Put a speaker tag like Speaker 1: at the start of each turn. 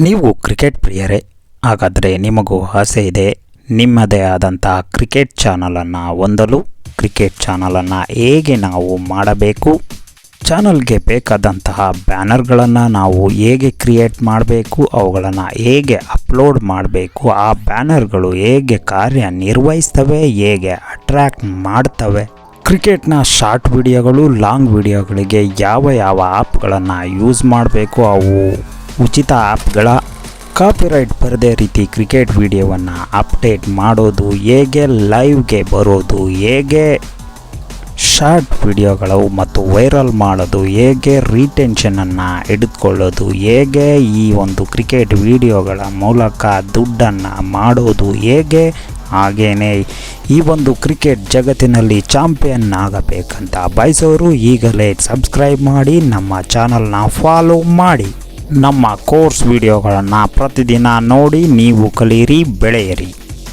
Speaker 1: ನೀವು ಕ್ರಿಕೆಟ್ ಪ್ರಿಯರೇ? ಹಾಗಾದರೆ ನಿಮಗೂ ಆಸೆ ಇದೆ ನಿಮ್ಮದೇ ಆದಂತಹ ಕ್ರಿಕೆಟ್ ಚಾನಲನ್ನು ಹೊಂದಲು. ಕ್ರಿಕೆಟ್ ಚಾನಲನ್ನು ಹೇಗೆ ನಾವು ಮಾಡಬೇಕು, ಚಾನಲ್ಗೆ ಬೇಕಾದಂತಹ ಬ್ಯಾನರ್ಗಳನ್ನು ನಾವು ಹೇಗೆ ಕ್ರಿಯೇಟ್ ಮಾಡಬೇಕು, ಅವುಗಳನ್ನು ಹೇಗೆ ಅಪ್ಲೋಡ್ ಮಾಡಬೇಕು, ಆ ಬ್ಯಾನರ್ಗಳು ಹೇಗೆ ಕಾರ್ಯನಿರ್ವಹಿಸ್ತವೆ, ಹೇಗೆ ಅಟ್ರ್ಯಾಕ್ಟ್ ಮಾಡ್ತವೆ, ಕ್ರಿಕೆಟ್ನ ಶಾರ್ಟ್ ವಿಡಿಯೋಗಳು ಲಾಂಗ್ ವಿಡಿಯೋಗಳಿಗೆ ಯಾವ ಆ್ಯಪ್ಗಳನ್ನು ಯೂಸ್ ಮಾಡಬೇಕು, ಅವು ಉಚಿತ ಆ್ಯಪ್ಗಳ, ಕಾಪಿರೈಟ್ ಬರದೇ ರೀತಿ ಕ್ರಿಕೆಟ್ ವಿಡಿಯೋವನ್ನು ಅಪ್ಡೇಟ್ ಮಾಡೋದು ಹೇಗೆ, ಲೈವ್ಗೆ ಬರೋದು ಹೇಗೆ, ಶಾರ್ಟ್ ವಿಡಿಯೋಗಳು ಮತ್ತು ವೈರಲ್ ಮಾಡೋದು ಹೇಗೆ, ರಿಟೆನ್ಷನನ್ನು ಹಿಡಿದುಕೊಳ್ಳೋದು ಹೇಗೆ, ಈ ಒಂದು ಕ್ರಿಕೆಟ್ ವಿಡಿಯೋಗಳ ಮೂಲಕ ದುಡ್ಡನ್ನು ಮಾಡೋದು ಹೇಗೆ, ಹಾಗೆಯೇ ಈ ಒಂದು ಕ್ರಿಕೆಟ್ ಜಗತ್ತಿನಲ್ಲಿ ಚಾಂಪಿಯನ್ ಆಗಬೇಕಂತ ಬಯಸೋರು ಈಗಲೇ ಸಬ್ಸ್ಕ್ರೈಬ್ ಮಾಡಿ, ನಮ್ಮ ಚಾನಲ್ನ ಫಾಲೋ ಮಾಡಿ. ನಮ್ಮ ಕೋರ್ಸ್ ವಿಡಿಯೋಗಳನ್ನು ಪ್ರತಿದಿನ ನೋಡಿ ನೀವು ಕಲಿಯಿರಿ, ಬೆಳೆಯಿರಿ.